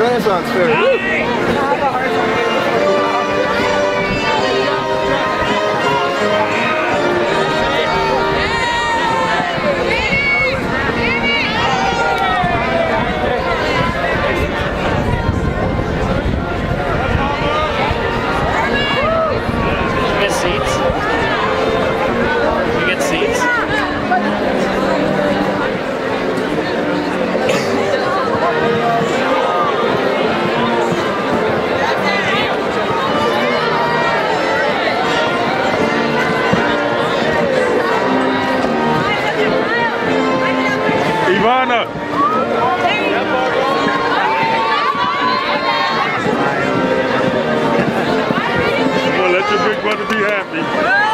Renaissance Fair. Ivana! Well, let your big brother be happy.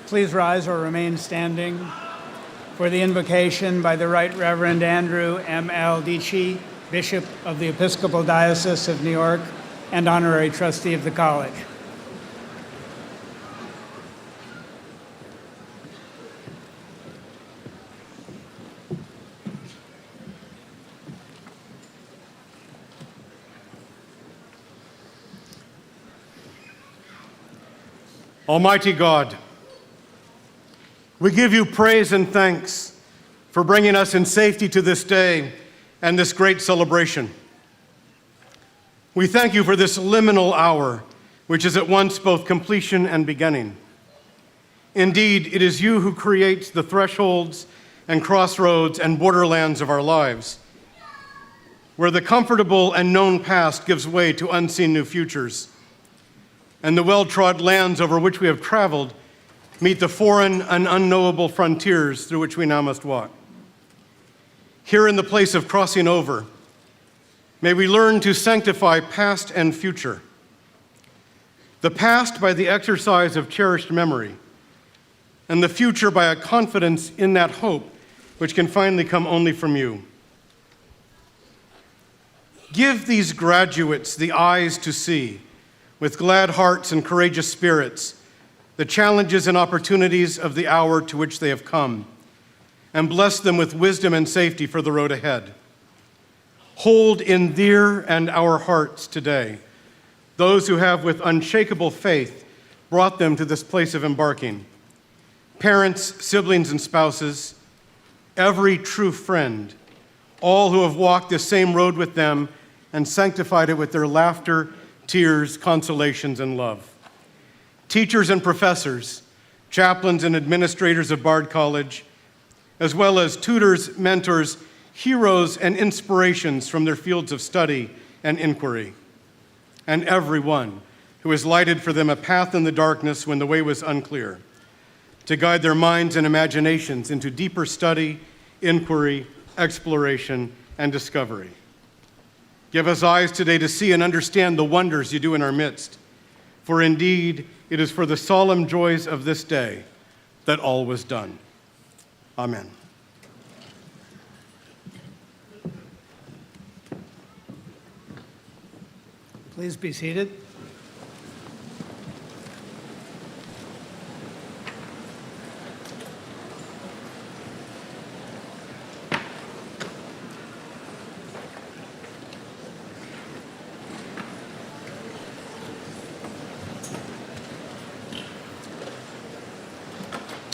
Please rise or remain standing for the invocation by the Right Reverend Andrew M. L. Dici, Bishop of the Episcopal Diocese of New York and honorary trustee of the college. Almighty God, we give you praise and thanks for bringing us in safety to this day and this great celebration. We thank you for this liminal hour, which is at once both completion and beginning. Indeed, it is you who creates the thresholds and crossroads and borderlands of our lives, where the comfortable and known past gives way to unseen new futures, and the well-trod lands over which we have traveled meet the foreign and unknowable frontiers through which we now must walk. Here in the place of crossing over, may we learn to sanctify past and future. The past by the exercise of cherished memory, and the future by a confidence in that hope which can finally come only from you. Give these graduates the eyes to see, with glad hearts and courageous spirits, the challenges and opportunities of the hour to which they have come, and bless them with wisdom and safety for the road ahead. Hold in their and our hearts today those who have with unshakable faith brought them to this place of embarking. Parents, siblings, and spouses, every true friend, all who have walked this same road with them and sanctified it with their laughter, tears, consolations, and love. Teachers and professors, chaplains and administrators of Bard College, as well as tutors, mentors, heroes, and inspirations from their fields of study and inquiry, and everyone who has lighted for them a path in the darkness when the way was unclear, to guide their minds and imaginations into deeper study, inquiry, exploration, and discovery. Give us eyes today to see and understand the wonders you do in our midst, for indeed, it is for the solemn joys of this day that all was done. Amen. Please be seated.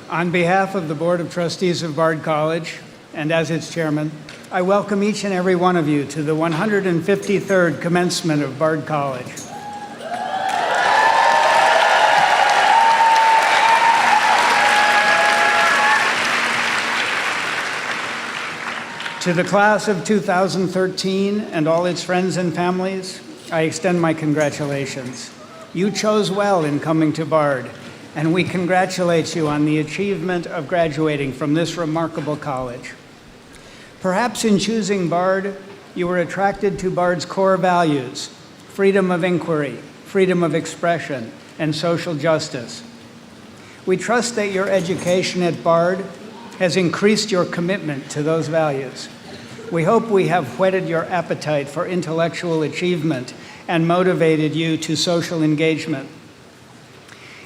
On behalf of the Board of Trustees of Bard College, and as its chairman, I welcome each and every one of you to the 153rd commencement of Bard College. To the class of 2013 and all its friends and families, I extend my congratulations. You chose well in coming to Bard, and we congratulate you on the achievement of graduating from this remarkable college. Perhaps in choosing Bard, you were attracted to Bard's core values: freedom of inquiry, freedom of expression, and social justice. We trust that your education at Bard has increased your commitment to those values. We hope we have whetted your appetite for intellectual achievement and motivated you to social engagement.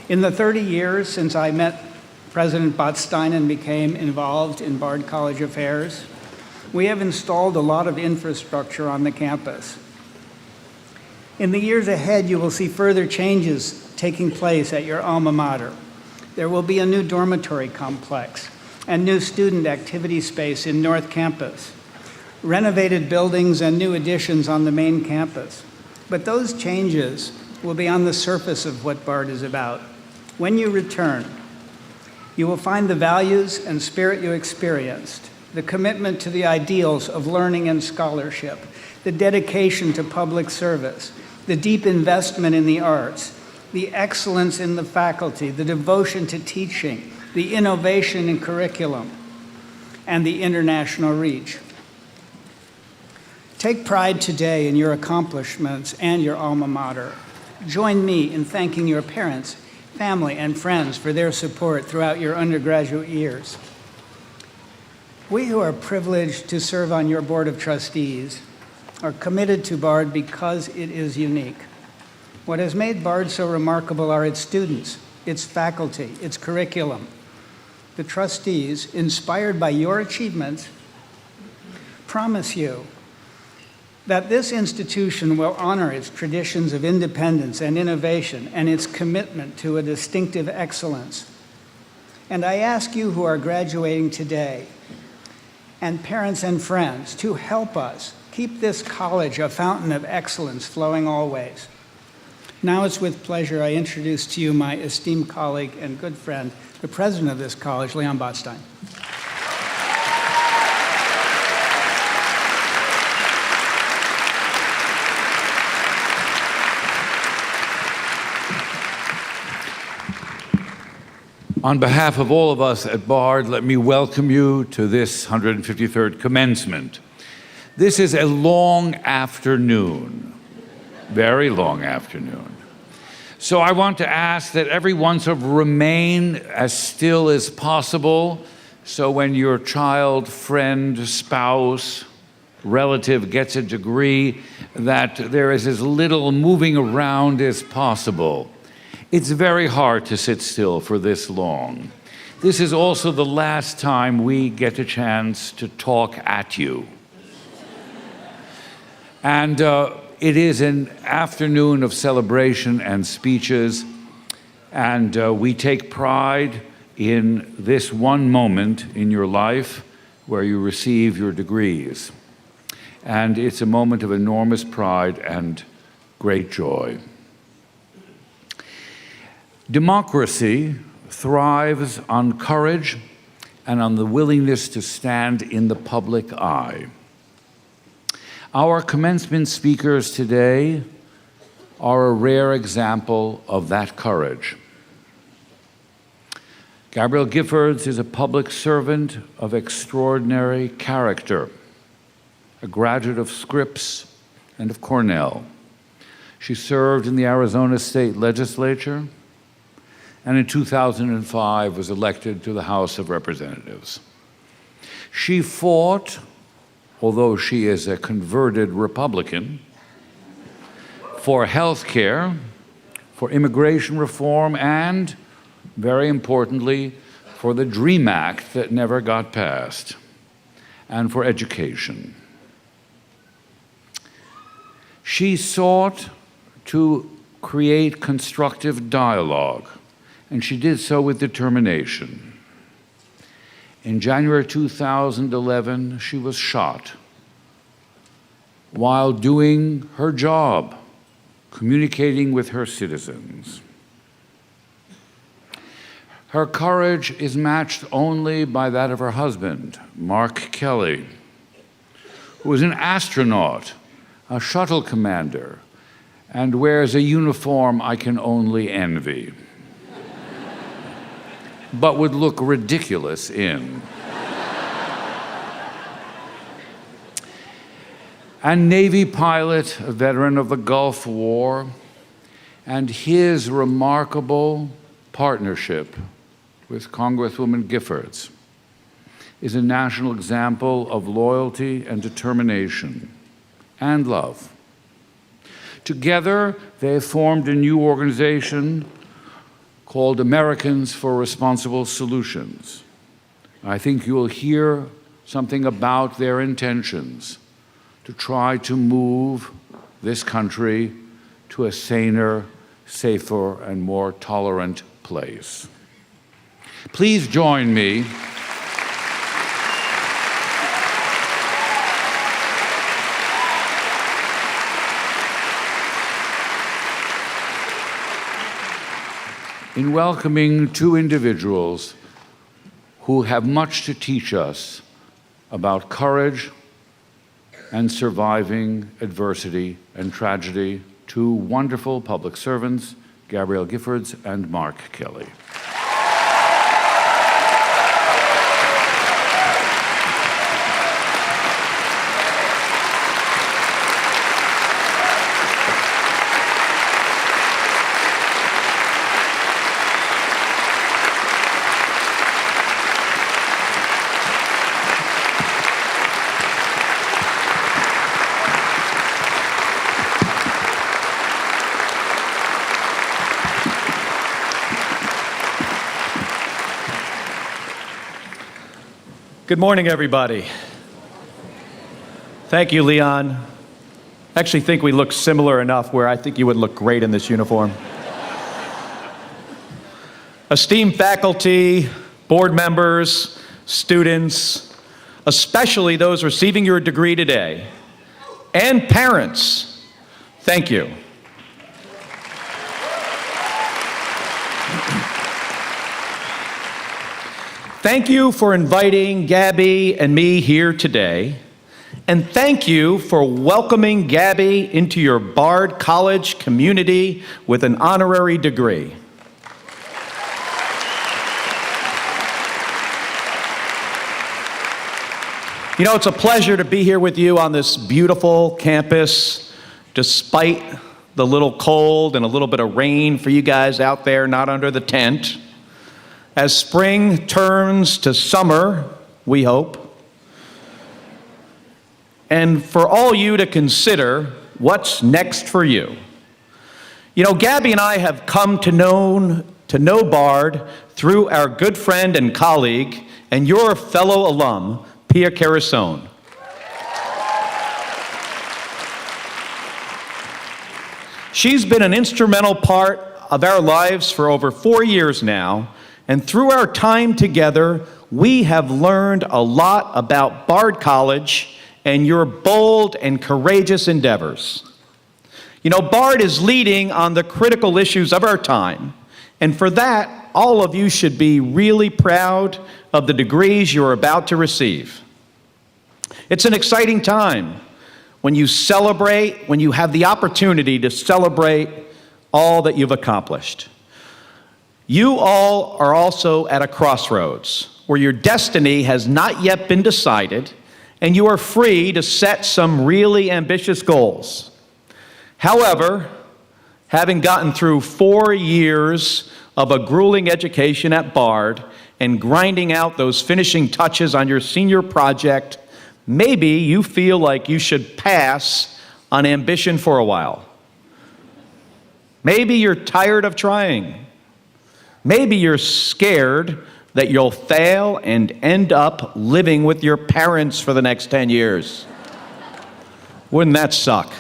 In the 30 years since I met President Botstein and became involved in Bard College affairs, we have installed a lot of infrastructure on the campus. In the years ahead, you will see further changes taking place at your alma mater. There will be a new dormitory complex and new student activity space in North Campus, renovated buildings and new additions on the main campus. But those changes will be on the surface of what Bard is about. When you return, you will find the values and spirit you experienced, the commitment to the ideals of learning and scholarship, the dedication to public service, the deep investment in the arts, the excellence in the faculty, the devotion to teaching, the innovation in curriculum, and the international reach. Take pride today in your accomplishments and your alma mater. Join me in thanking your parents, family, and friends for their support throughout your undergraduate years. We who are privileged to serve on your Board of Trustees are committed to Bard because it is unique. What has made Bard so remarkable are its students, its faculty, its curriculum. The trustees, inspired by your achievements, promise you that this institution will honor its traditions of independence and innovation and its commitment to a distinctive excellence. And I ask you who are graduating today, and parents and friends, to help us keep this college a fountain of excellence flowing always. Now it's with pleasure I introduce to you my esteemed colleague and good friend, the president of this college, Leon Botstein. On behalf of all of us at Bard, let me welcome you to this 153rd commencement. This is a long afternoon, very long afternoon. So I want to ask that everyone sort of remain as still as possible, so when your child, friend, spouse, relative gets a degree, that there is as little moving around as possible. It's very hard to sit still for this long. This is also the last time we get a chance to talk at you. And it is an afternoon of celebration and speeches, and we take pride in this one moment in your life where you receive your degrees. And it's a moment of enormous pride and great joy. Democracy thrives on courage and on the willingness to stand in the public eye. Our commencement speakers today are a rare example of that courage. Gabrielle Giffords is a public servant of extraordinary character, a graduate of Scripps and of Cornell. She served in the Arizona State Legislature, and in 2005 was elected to the House of Representatives. She fought, although she is a converted Republican, for health care, for immigration reform, and, very importantly, for the DREAM Act that never got passed, and for education. She sought to create constructive dialogue, and she did so with determination. In January 2011, she was shot while doing her job, communicating with her citizens. Her courage is matched only by that of her husband, Mark Kelly, who is an astronaut, a shuttle commander, and wears a uniform I can only envy, but would look ridiculous in. And Navy pilot, a veteran of the Gulf War, and his remarkable partnership with Congresswoman Giffords is a national example of loyalty and determination and love. Together, they have formed a new organization called Americans for Responsible Solutions. I think you will hear something about their intentions to try to move this country to a saner, safer, and more tolerant place. Please join me in welcoming two individuals who have much to teach us about courage and surviving adversity and tragedy, two wonderful public servants, Gabrielle Giffords and Mark Kelly. Good morning, everybody. Thank you, Leon. I actually think we look similar enough where I think you would look great in this uniform. Esteemed faculty, board members, students, especially those receiving your degree today, and parents, thank you. Thank you for inviting Gabby and me here today, and thank you for welcoming Gabby into your Bard College community with an honorary degree. You know, it's a pleasure to be here with you on this beautiful campus, despite the little cold and a little bit of rain for you guys out there not under the tent. As spring turns to summer, we hope, and for all you to consider what's next for you. You know, Gabby and I have come to know Bard through our good friend and colleague and your fellow alum, Pia Carasone. She's been an instrumental part of our lives for over 4 years now, and through our time together, we have learned a lot about Bard College and your bold and courageous endeavors. You know, Bard is leading on the critical issues of our time, and for that, all of you should be really proud of the degrees you're about to receive. It's an exciting time when you have the opportunity to celebrate all that you've accomplished. You all are also at a crossroads where your destiny has not yet been decided, and you are free to set some really ambitious goals. However, having gotten through 4 years of a grueling education at Bard and grinding out those finishing touches on your senior project, maybe you feel like you should pass on ambition for a while. Maybe you're tired of trying. Maybe you're scared that you'll fail and end up living with your parents for the next 10 years. Wouldn't that suck?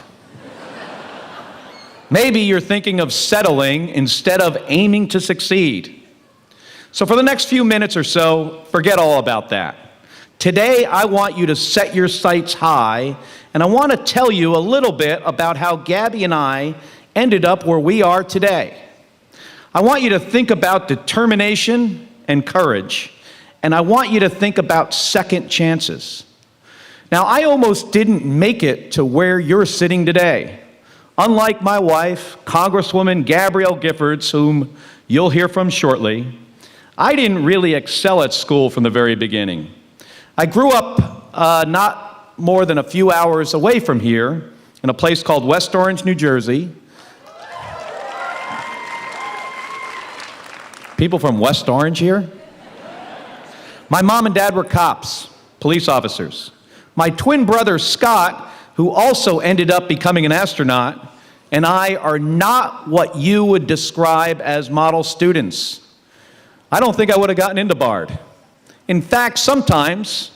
Maybe you're thinking of settling instead of aiming to succeed. So for the next few minutes or so, forget all about that. Today, I want you to set your sights high, and I want to tell you a little bit about how Gabby and I ended up where we are today. I want you to think about determination and courage, and I want you to think about second chances. Now, I almost didn't make it to where you're sitting today. Unlike my wife, Congresswoman Gabrielle Giffords, whom you'll hear from shortly, I didn't really excel at school from the very beginning. I grew up not more than a few hours away from here in a place called West Orange, New Jersey. People from West Orange here? My mom and dad were cops, police officers. My twin brother, Scott, who also ended up becoming an astronaut, and I are not what you would describe as model students. I don't think I would have gotten into Bard. In fact, sometimes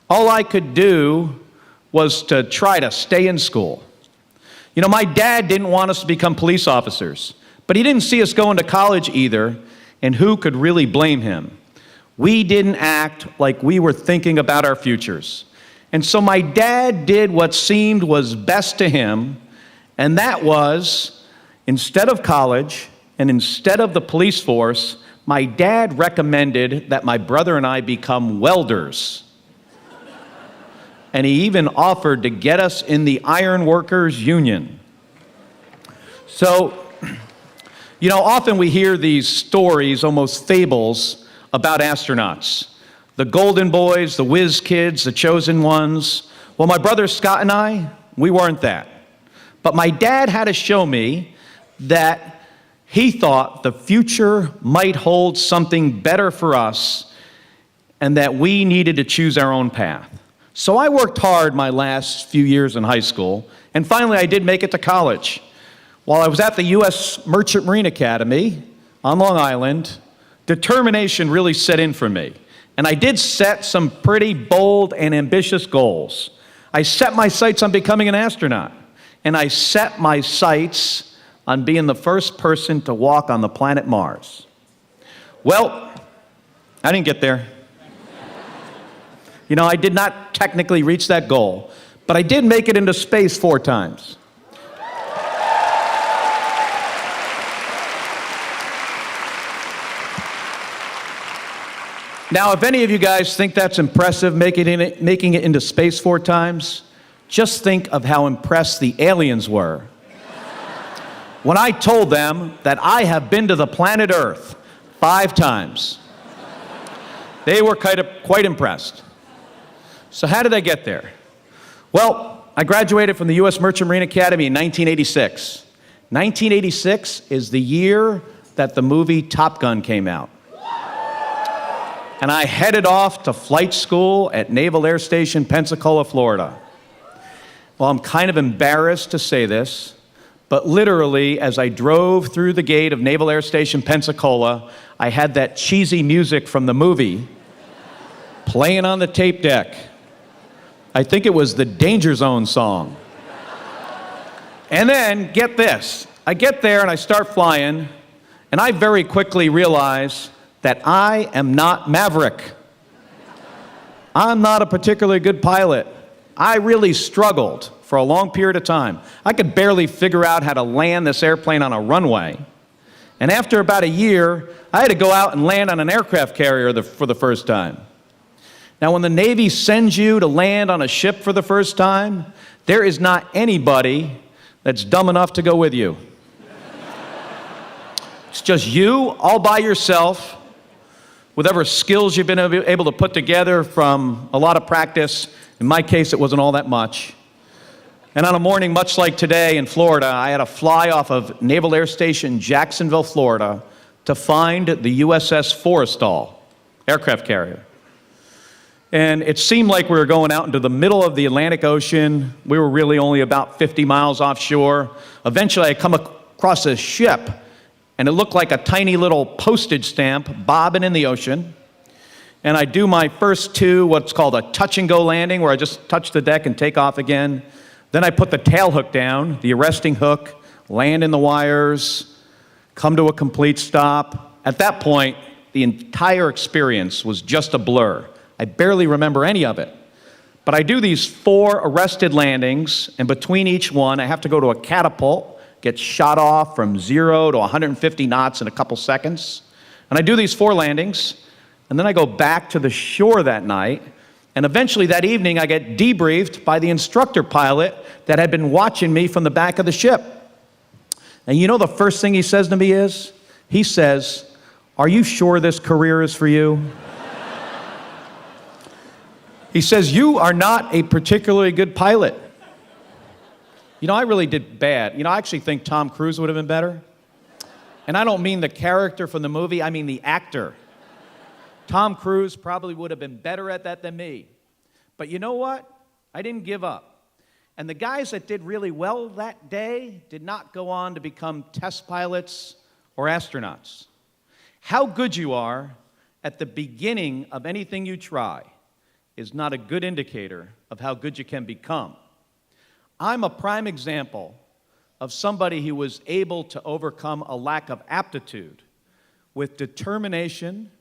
all I could do was to try to stay in school. You know, my dad didn't want us to become police officers, but he didn't see us going to college either, and who could really blame him? We didn't act like we were thinking about our futures. And so my dad did what seemed was best to him, and that was, instead of college and instead of the police force, my dad recommended that my brother and I become welders. And he even offered to get us in the Iron Workers Union. So, you know, often we hear these stories, almost fables, about astronauts. The golden boys, the whiz kids, the chosen ones. Well, my brother Scott and I, we weren't that. But my dad had to show me that he thought the future might hold something better for us and that we needed to choose our own path. So I worked hard my last few years in high school, and finally I did make it to college. While I was at the U.S. Merchant Marine Academy on Long Island, determination really set in for me. And I did set some pretty bold and ambitious goals. I set my sights on becoming an astronaut, and I set my sights on being the first person to walk on the planet Mars. Well, I didn't get there. You know, I did not technically reach that goal, but I did make it into space 4 times. Now, if any of you guys think that's impressive, making it into space 4 times, just think of how impressed the aliens were when I told them that I have been to the planet Earth 5 times. They were quite impressed. So how did I get there? Well, I graduated from the U.S. Merchant Marine Academy in 1986. 1986 is the year that the movie Top Gun came out. And I headed off to flight school at Naval Air Station, Pensacola, Florida. Well, I'm kind of embarrassed to say this, but literally, as I drove through the gate of Naval Air Station, Pensacola, I had that cheesy music from the movie playing on the tape deck. I think it was the Danger Zone song. And then, get this, I get there and I start flying, and I very quickly realize that I am not Maverick. I'm not a particularly good pilot. I really struggled for a long period of time. I could barely figure out how to land this airplane on a runway. And after about a year, I had to go out and land on an aircraft carrier for the first time. Now, when the Navy sends you to land on a ship for the first time, there is not anybody that's dumb enough to go with you. It's just you all by yourself, whatever skills you've been able to put together from a lot of practice. In my case, it wasn't all that much. And on a morning much like today in Florida, I had to fly off of Naval Air Station, Jacksonville, Florida, to find the USS Forrestal aircraft carrier. And it seemed like we were going out into the middle of the Atlantic Ocean. We were really only about 50 miles offshore. Eventually, I come across a ship, and it looked like a tiny little postage stamp bobbing in the ocean. And I do my first 2, what's called a touch-and-go landing, where I just touch the deck and take off again. Then I put the tail hook down, the arresting hook, land in the wires, come to a complete stop. At that point, the entire experience was just a blur. I barely remember any of it. But I do these 4 arrested landings, and between each one, I have to go to a catapult, get shot off from 0 to 150 knots in a couple seconds. And I do these 4 landings, and then I go back to the shore that night, and eventually that evening I get debriefed by the instructor pilot that had been watching me from the back of the ship. And you know the first thing he says to me is? He says, "Are you sure this career is for you?" He says, "You are not a particularly good pilot." You know, I really did bad. You know, I actually think Tom Cruise would have been better. And I don't mean the character from the movie, I mean the actor. Tom Cruise probably would have been better at that than me. But you know what? I didn't give up. And the guys that did really well that day did not go on to become test pilots or astronauts. How good you are at the beginning of anything you try is not a good indicator of how good you can become. I'm a prime example of somebody who was able to overcome a lack of aptitude with determination,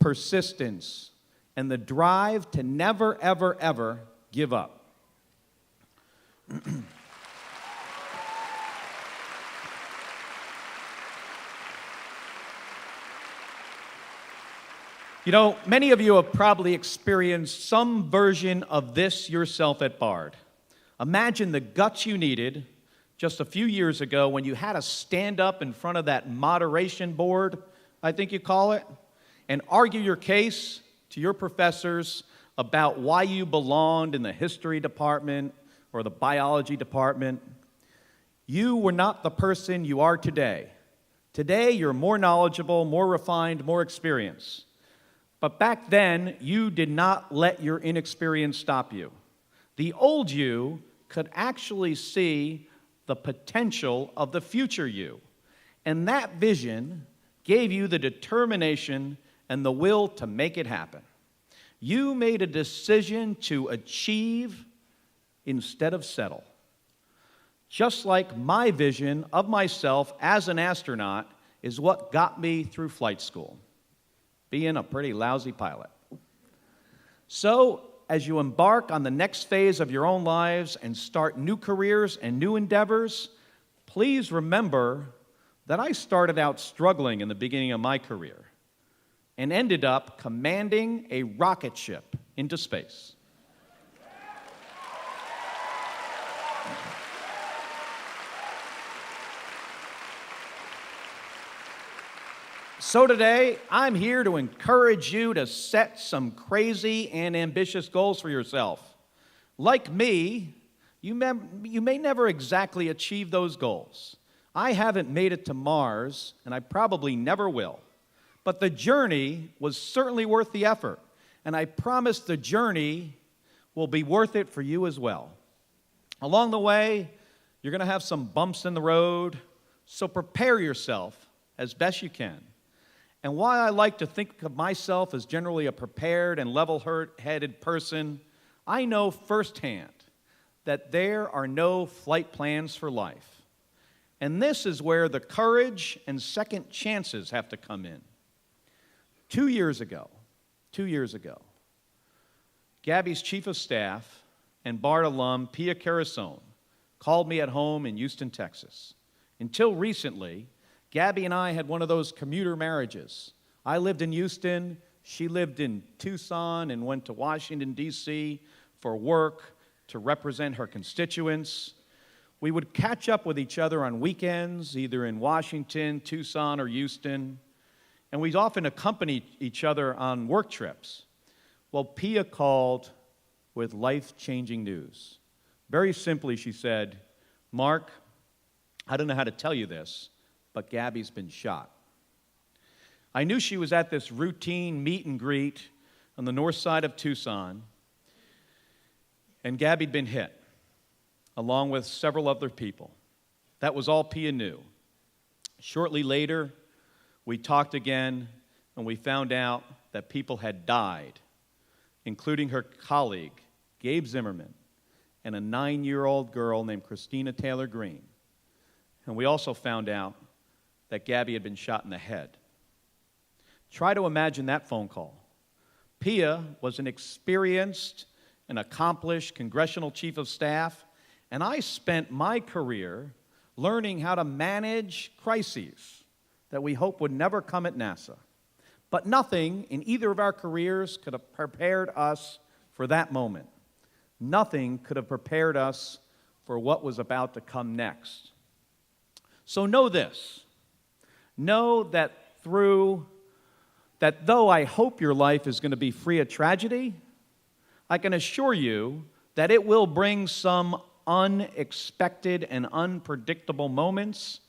persistence, and the drive to never, ever, ever give up. You know, many of you have probably experienced some version of this yourself at Bard. Imagine the guts you needed just a few years ago when you had to stand up in front of that moderation board, I think you call it, and argue your case to your professors about why you belonged in the history department or the biology department. You were not the person you are today. Today, you're more knowledgeable, more refined, more experienced. But back then, you did not let your inexperience stop you. The old you could actually see the potential of the future you. And that vision gave you the determination and the will to make it happen. You made a decision to achieve instead of settle. Just like my vision of myself as an astronaut is what got me through flight school, being a pretty lousy pilot. So, as you embark on the next phase of your own lives and start new careers and new endeavors, please remember that I started out struggling in the beginning of my career and ended up commanding a rocket ship into space. So today, I'm here to encourage you to set some crazy and ambitious goals for yourself. Like me, you may never exactly achieve those goals. I haven't made it to Mars, and I probably never will. But the journey was certainly worth the effort, and I promise the journey will be worth it for you as well. Along the way, you're going to have some bumps in the road, so prepare yourself as best you can. And while I like to think of myself as generally a prepared and level-headed person, I know firsthand that there are no flight plans for life. And this is where the courage and second chances have to come in. 2 years ago, Gabby's chief of staff and BARD alum, Pia Carasone, called me at home in Houston, Texas. Until recently, Gabby and I had one of those commuter marriages. I lived in Houston, she lived in Tucson and went to Washington, D.C. for work to represent her constituents. We would catch up with each other on weekends, either in Washington, Tucson, or Houston, and we'd often accompany each other on work trips. Well, Pia called with life-changing news. Very simply, she said, "Mark, I don't know how to tell you this, but Gabby's been shot." I knew she was at this routine meet and greet on the north side of Tucson, and Gabby'd been hit, along with several other people. That was all Pia knew. Shortly later, we talked again, and we found out that people had died, including her colleague, Gabe Zimmerman, and a 9-year-old girl named Christina Taylor Green. And we also found out that Gabby had been shot in the head. Try to imagine that phone call. Pia was an experienced and accomplished congressional chief of staff, and I spent my career learning how to manage crises that we hope would never come at NASA. But nothing in either of our careers could have prepared us for that moment. Nothing could have prepared us for what was about to come next. So know this. Know that though I hope your life is going to be free of tragedy, I can assure you that it will bring some unexpected and unpredictable moments,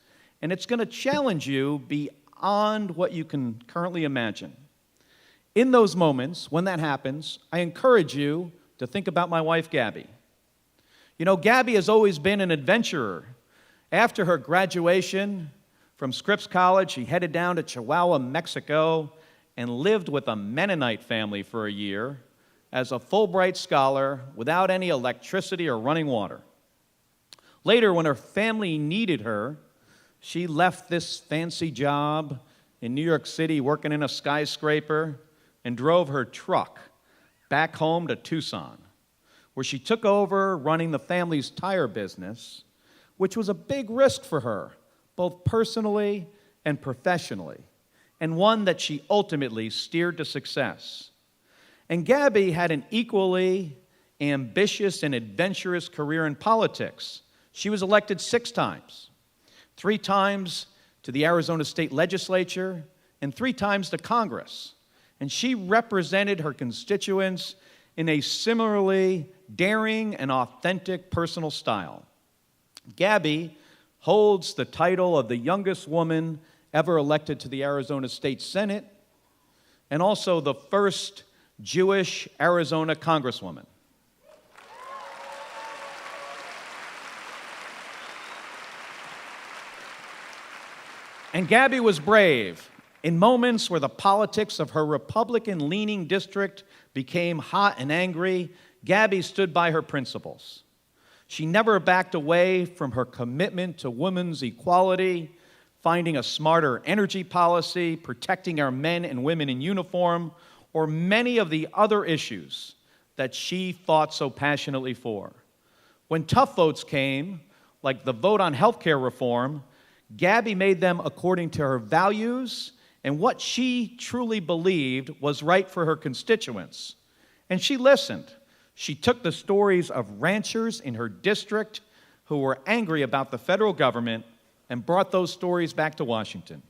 and it's going to challenge you beyond what you can currently imagine. In those moments, when that happens, I encourage you to think about my wife, Gabby. You know, Gabby has always been an adventurer. After her graduation from Scripps College, she headed down to Chihuahua, Mexico, and lived with a Mennonite family for a year as a Fulbright scholar without any electricity or running water. Later, when her family needed her, she left this fancy job in New York City working in a skyscraper and drove her truck back home to Tucson, where she took over running the family's tire business, which was a big risk for her, both personally and professionally, and one that she ultimately steered to success. And Gabby had an equally ambitious and adventurous career in politics. She was elected 6 times, 3 times to the Arizona State Legislature and 3 times to Congress. And she represented her constituents in a similarly daring and authentic personal style. Gabby holds the title of the youngest woman ever elected to the Arizona State Senate, and also the first Jewish Arizona Congresswoman. And Gabby was brave, In moments where the politics of her Republican-leaning district became hot and angry, Gabby stood by her principles. She never backed away from her commitment to women's equality, finding a smarter energy policy, protecting our men and women in uniform, or many of the other issues that she fought so passionately for. When tough votes came, like the vote on health care reform, Gabby made them according to her values and what she truly believed was right for her constituents. And she listened. She took the stories of ranchers in her district who were angry about the federal government and brought those stories back to Washington.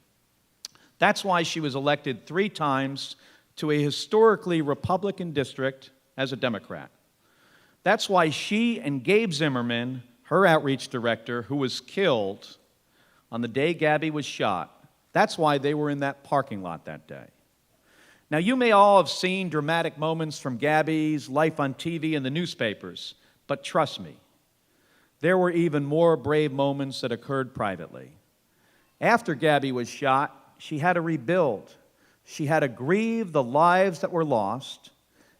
That's why she was elected 3 times to a historically Republican district as a Democrat. That's why she and Gabe Zimmerman, her outreach director, who was killed on the day Gabby was shot, that's why they were in that parking lot that day. Now, you may all have seen dramatic moments from Gabby's life on TV and the newspapers, but trust me, there were even more brave moments that occurred privately. After Gabby was shot, she had to rebuild. She had to grieve the lives that were lost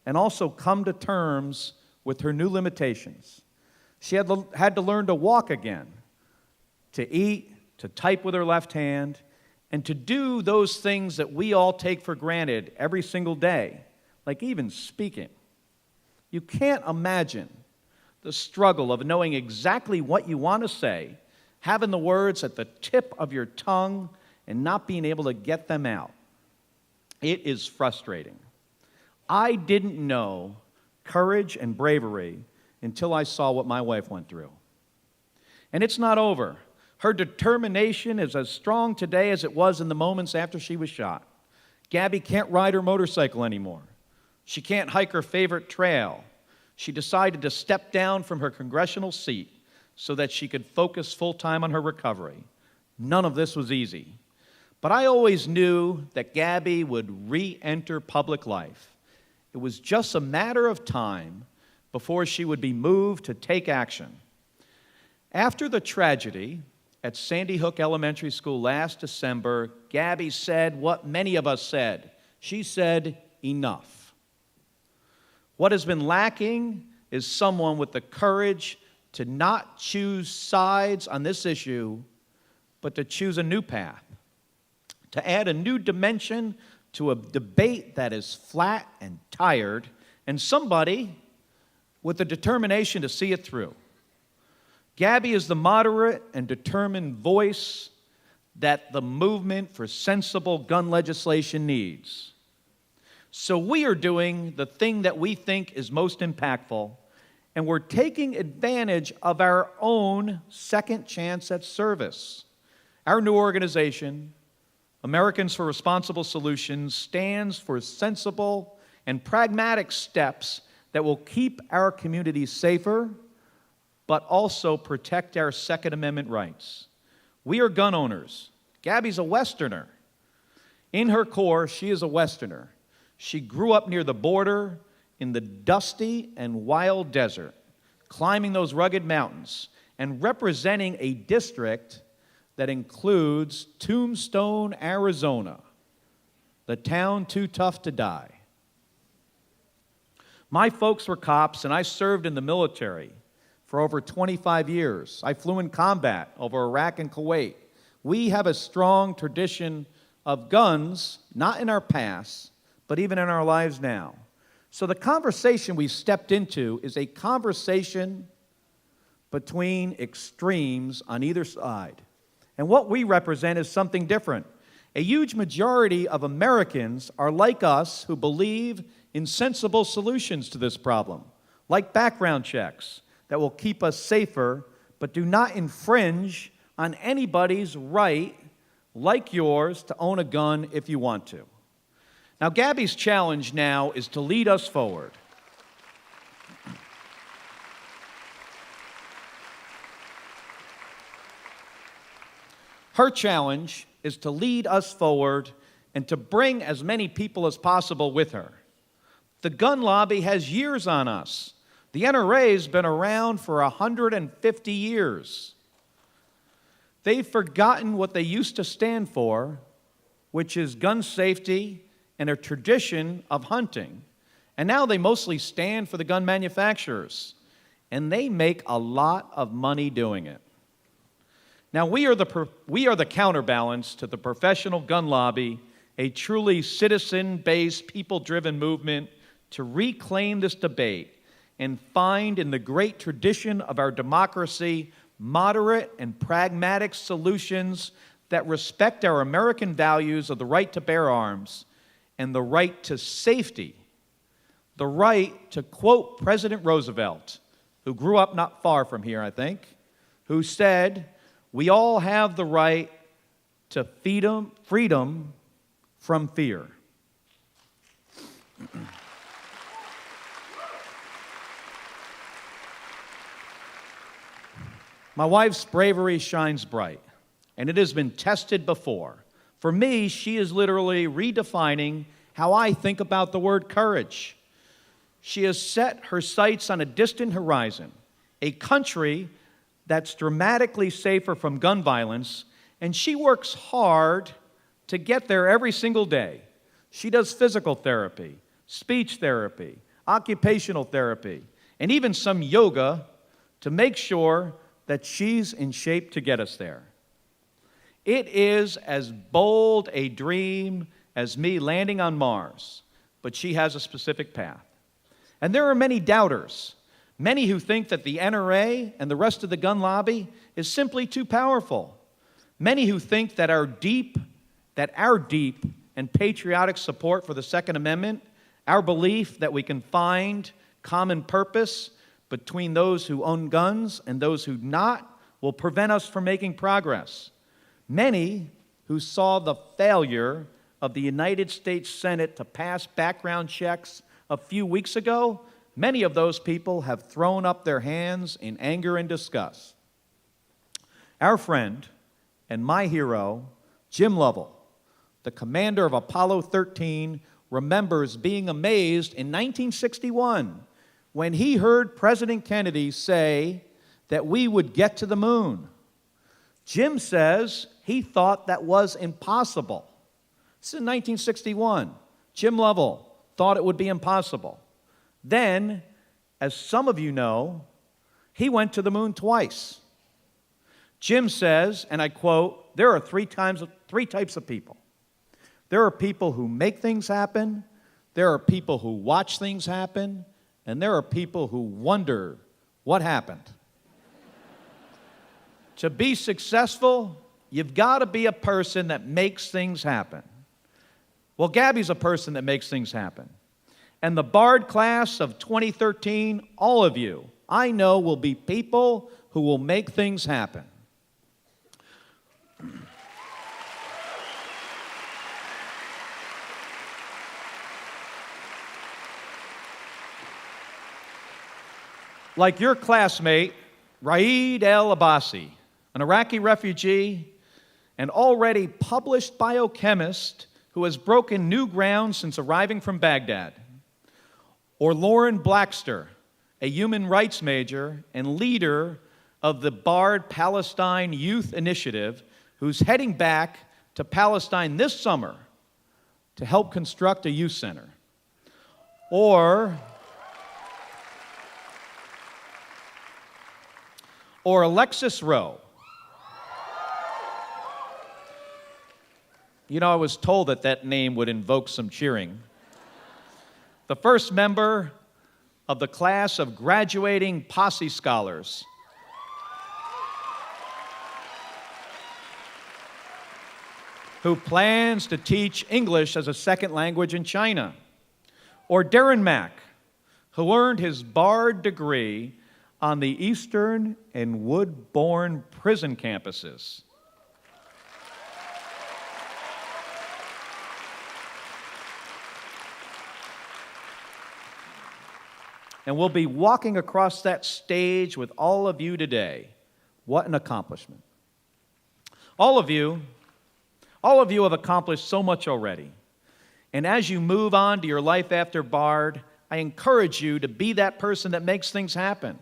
and also come to terms with her new limitations. She had to learn to walk again, to eat, to type with her left hand, and to do those things that we all take for granted every single day, like even speaking. You can't imagine the struggle of knowing exactly what you want to say, having the words at the tip of your tongue, and not being able to get them out. It is frustrating. I didn't know courage and bravery until I saw what my wife went through. And it's not over. Her determination is as strong today as it was in the moments after she was shot. Gabby can't ride her motorcycle anymore. She can't hike her favorite trail. She decided to step down from her congressional seat so that she could focus full-time on her recovery. None of this was easy. But I always knew that Gabby would re-enter public life. It was just a matter of time before she would be moved to take action. After the tragedy at Sandy Hook Elementary School last December, Gabby said what many of us said. She said, enough. What has been lacking is someone with the courage to not choose sides on this issue, but to choose a new path, to add a new dimension to a debate that is flat and tired, and somebody with the determination to see it through. Gabby is the moderate and determined voice that the movement for sensible gun legislation needs. So we are doing the thing that we think is most impactful, and we're taking advantage of our own second chance at service. Our new organization, Americans for Responsible Solutions, stands for sensible and pragmatic steps that will keep our communities safer, but also protect our Second Amendment rights. We are gun owners. Gabby's a Westerner. In her core, she is a Westerner. She grew up near the border in the dusty and wild desert, climbing those rugged mountains and representing a district that includes Tombstone, Arizona, the town too tough to die. My folks were cops, and I served in the military for over 25 years. I flew in combat over Iraq and Kuwait. We have a strong tradition of guns, not in our past, but even in our lives now. So the conversation we stepped into is a conversation between extremes on either side. And what we represent is something different. A huge majority of Americans are like us who believe in sensible solutions to this problem, like background checks that will keep us safer, but do not infringe on anybody's right, like yours, to own a gun if you want to. Now, Gabby's challenge now is to lead us forward. Her challenge is to lead us forward and to bring as many people as possible with her. The gun lobby has years on us. The NRA's been around for 150 years. They've forgotten what they used to stand for, which is gun safety and a tradition of hunting. And now they mostly stand for the gun manufacturers, and they make a lot of money doing it. Now, we are the counterbalance to the professional gun lobby, a truly citizen-based, people-driven movement to reclaim this debate and find in the great tradition of our democracy moderate and pragmatic solutions that respect our American values of the right to bear arms and the right to safety, the right to quote President Roosevelt, who grew up not far from here, I think, who said, "We all have the right to freedom from fear." My wife's bravery shines bright, and it has been tested before. For me, she is literally redefining how I think about the word courage. She has set her sights on a distant horizon, a country that's dramatically safer from gun violence, and she works hard to get there every single day. She does physical therapy, speech therapy, occupational therapy, and even some yoga to make sure that she's in shape to get us there. It is as bold a dream as me landing on Mars, but she has a specific path. And there are many doubters, many who think that the NRA and the rest of the gun lobby is simply too powerful. Many who think that our deep and patriotic support for the Second Amendment, our belief that we can find common purpose between those who own guns and those who not, will prevent us from making progress. Many who saw the failure of the United States Senate to pass background checks a few weeks ago, many of those people have thrown up their hands in anger and disgust. Our friend and my hero, Jim Lovell, the commander of Apollo 13, remembers being amazed in 1961 when he heard President Kennedy say that we would get to the moon. Jim says he thought that was impossible. This is in 1961. Jim Lovell thought it would be impossible. Then, as some of you know, he went to the moon twice. Jim says, and I quote, "There are three types of people. There are people who make things happen, there are people who watch things happen, and there are people who wonder what happened." To be successful, you've got to be a person that makes things happen. Well, Gabby's a person that makes things happen. And the Bard class of 2013, all of you, I know, will be people who will make things happen. Like your classmate, Raed El-Abbasi, an Iraqi refugee, an already published biochemist who has broken new ground since arriving from Baghdad. Or Lauren Blackster, a human rights major and leader of the Bard Palestine Youth Initiative, who's heading back to Palestine this summer to help construct a youth center. Or Alexis Rowe. You know, I was told that that name would invoke some cheering. The first member of the class of graduating Posse scholars. Who plans to teach English as a second language in China. Or Darren Mack, who earned his Bard degree on the Eastern and Woodbourne prison campuses. And we'll be walking across that stage with all of you today. What an accomplishment. All of you have accomplished so much already. And as you move on to your life after Bard, I encourage you to be that person that makes things happen.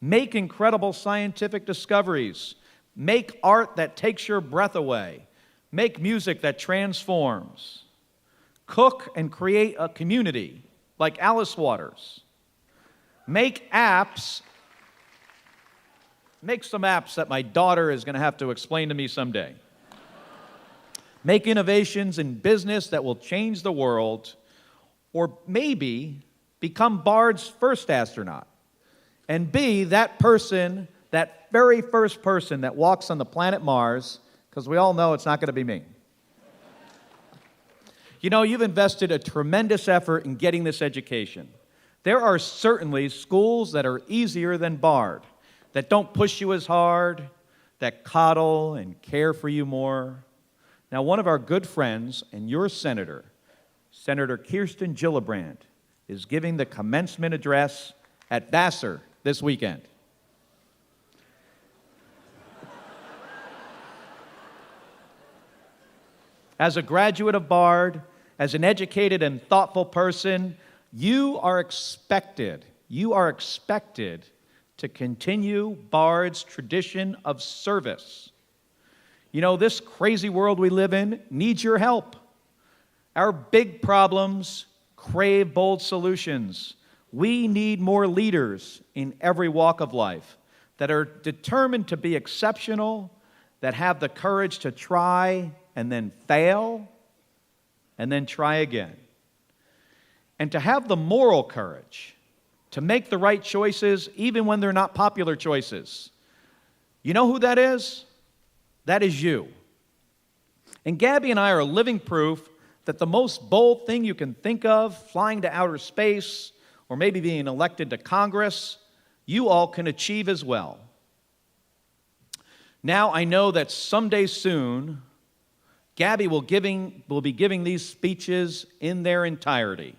Make incredible scientific discoveries. Make art that takes your breath away. make music that transforms, cook and create a community like Alice Waters, make some apps that my daughter is going to have to explain to me someday, make innovations in business that will change the world, or maybe become Bard's first astronaut and be that person, that very first person that walks on the planet Mars, because we all know it's not going to be me. You know, you've invested a tremendous effort in getting this education. There are certainly schools that are easier than Bard, that don't push you as hard, that coddle and care for you more. Now, one of our good friends and your senator, Senator Kirsten Gillibrand, is giving the commencement address at Vassar this weekend. As a graduate of Bard, as an educated and thoughtful person, you are expected to continue Bard's tradition of service. You know, this crazy world we live in needs your help. Our big problems crave bold solutions. We need more leaders in every walk of life that are determined to be exceptional, that have the courage to try and then fail and then try again. And to have the moral courage to make the right choices even when they're not popular choices. You know who that is? That is you. And Gabby and I are living proof that the most bold thing you can think of, flying to outer space, or maybe being elected to Congress, you all can achieve as well. Now I know that someday soon, Gabby will be giving these speeches in their entirety.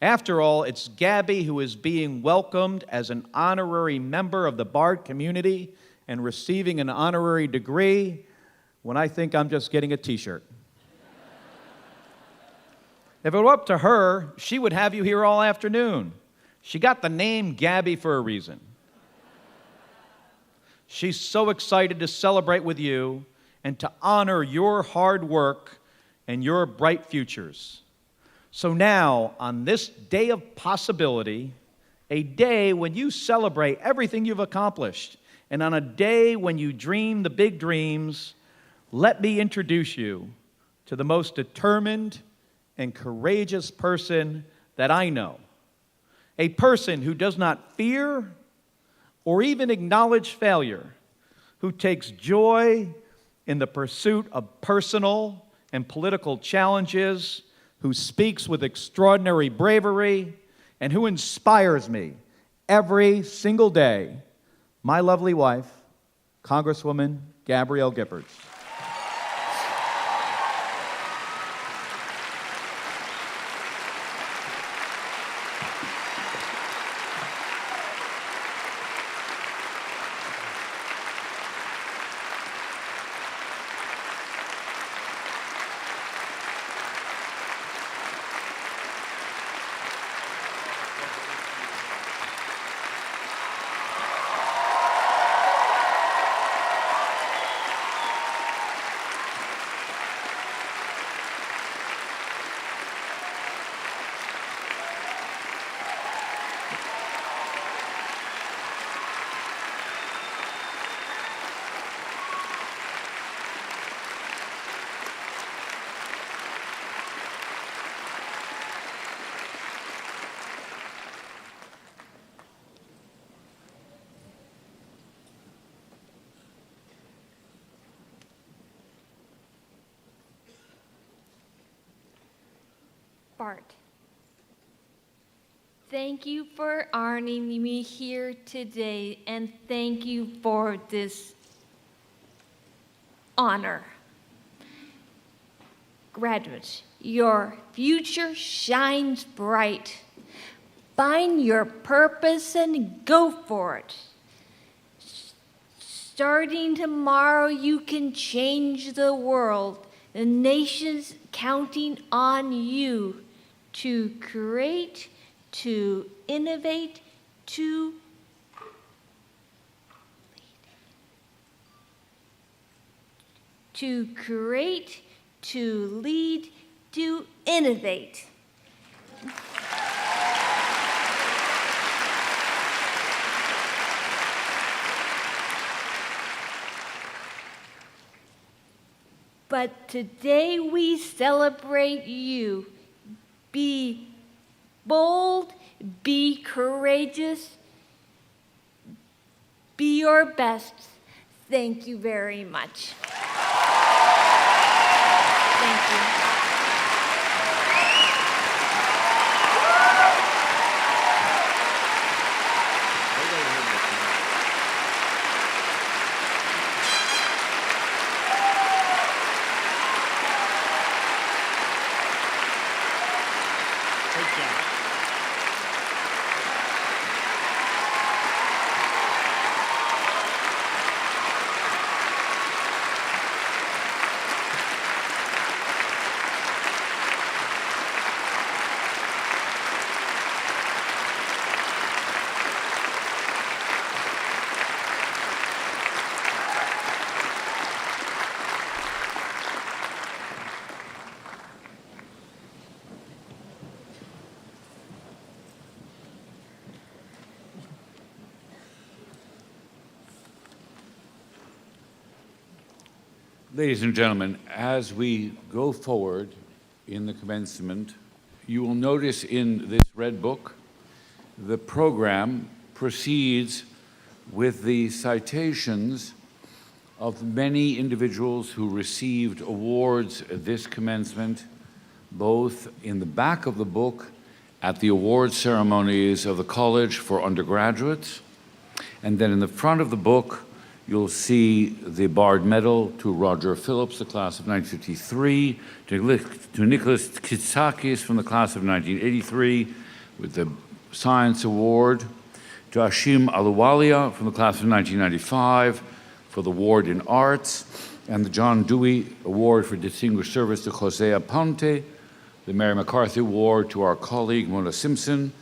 After all, it's Gabby who is being welcomed as an honorary member of the Bard community and receiving an honorary degree, when I think I'm just getting a t-shirt. If it were up to her, she would have you here all afternoon. She got the name Gabby for a reason. She's so excited to celebrate with you and to honor your hard work and your bright futures. So now, on this day of possibility, a day when you celebrate everything you've accomplished, and on a day when you dream the big dreams, let me introduce you to the most determined and courageous person that I know. A person who does not fear or even acknowledge failure, who takes joy in the pursuit of personal and political challenges, who speaks with extraordinary bravery, and who inspires me every single day, my lovely wife, Congresswoman Gabrielle Giffords. Bart, thank you for honoring me here today, and thank you for this honor. Graduates, your future shines bright. Find your purpose and go for it. Starting tomorrow, you can change the world. The nation's counting on you to create, to innovate, to to create, to lead, to innovate. But today we celebrate you. Be bold, be courageous, be your best. Thank you very much. Thank you. Ladies and gentlemen, as we go forward in the commencement, you will notice in this red book, the program proceeds with the citations of many individuals who received awards at this commencement, both in the back of the book at the award ceremonies of the College for undergraduates, and then in the front of the book, you'll see the Bard Medal to Roger Phillips, the class of 1953, to Nicholas Kitsakis from the class of 1983 with the Science Award, to Ashim Aluwalia from the class of 1995 for the Award in Arts, and the John Dewey Award for Distinguished Service to Jose Aponte, the Mary McCarthy Award to our colleague Mona Simpson,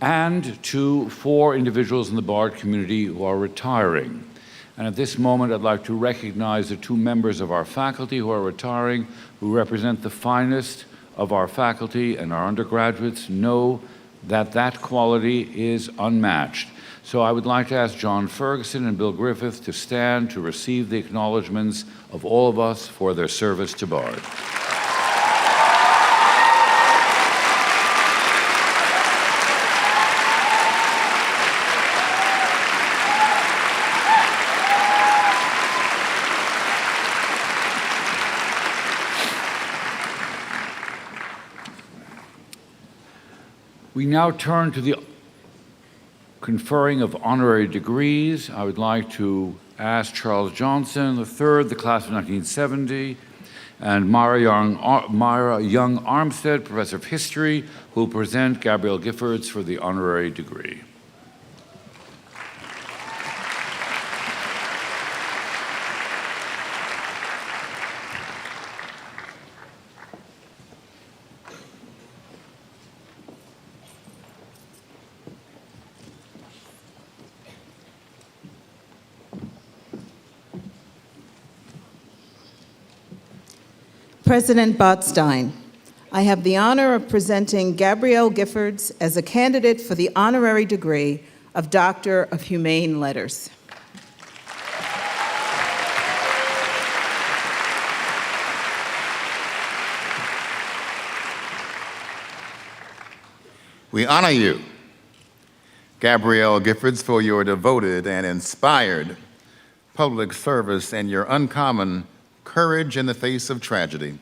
and to 4 individuals in the Bard community who are retiring. And at this moment, I'd like to recognize the 2 members of our faculty who are retiring, who represent the finest of our faculty, and our undergraduates know that that quality is unmatched. So I would like to ask John Ferguson and Bill Griffith to stand to receive the acknowledgments of all of us for their service to Bard. We now turn to the conferring of honorary degrees. I would like to ask Charles Johnson III, the class of 1970, and Myra Young Armstead, Professor of History, who will present Gabrielle Giffords for the honorary degree. President Botstein, I have the honor of presenting Gabrielle Giffords as a candidate for the honorary degree of Doctor of Humane Letters. We honor you, Gabrielle Giffords, for your devoted and inspired public service and your uncommon courage in the face of tragedy.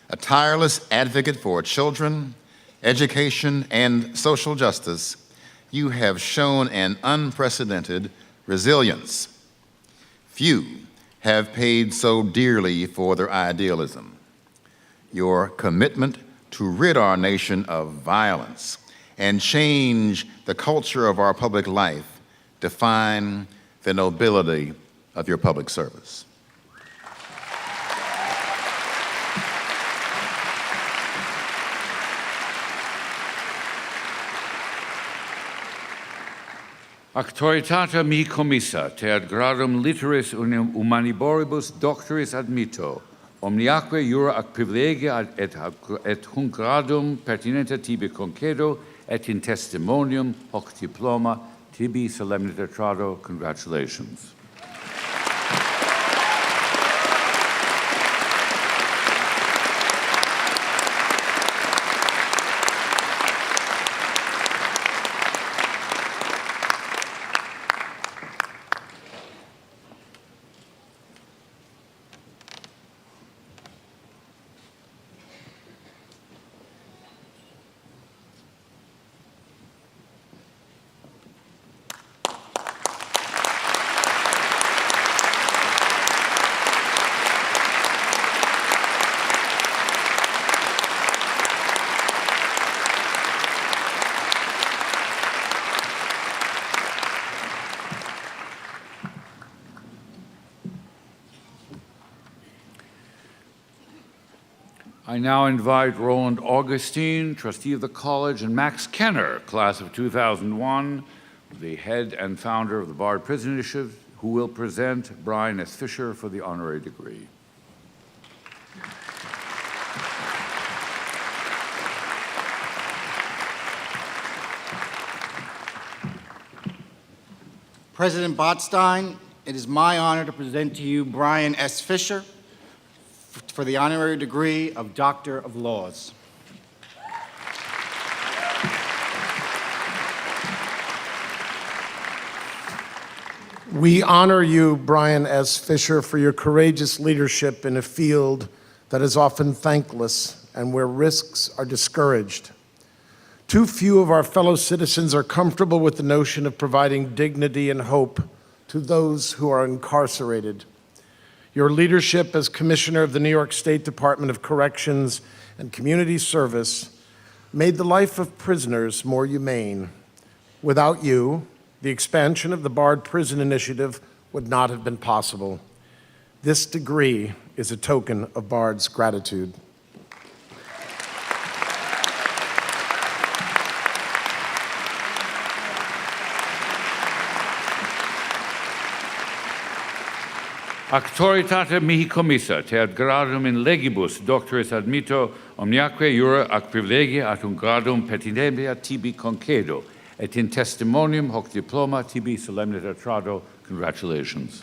A tireless advocate for children, education, and social justice, you have shown an unprecedented resilience. Few have paid so dearly for their idealism. Your commitment to rid our nation of violence and change the culture of our public life define the nobility of your public service. Actoritata mihi commissa, te ad gradum litteris unium humaniboribus doctoris admitto, omniaque jura ac privilegia et hunc gradum pertinente tibi concedo, et in testimonium hoc diploma tibi solemniter trado. Congratulations. I now invite Roland Augustine, trustee of the college, and Max Kenner, class of 2001, the head and founder of the Bard Prison Initiative, who will present Brian S. Fisher for the honorary degree. President Botstein, it is my honor to present to you Brian S. Fisher for the honorary degree of Doctor of Laws. We honor you, Brian S. Fisher, for your courageous leadership in a field that is often thankless and where risks are discouraged. Too few of our fellow citizens are comfortable with the notion of providing dignity and hope to those who are incarcerated. Your leadership as Commissioner of the New York State Department of Corrections and Community Service made the life of prisoners more humane. Without you, the expansion of the Bard Prison Initiative would not have been possible. This degree is a token of Bard's gratitude. Actoritate mihi commissa, te ad gradum in legibus doctoris admitto, omniaque jura ac privilegia ad un gradum pertinebia tibi concedo, et in testimonium hoc diploma tibi solemniter trado. Congratulations.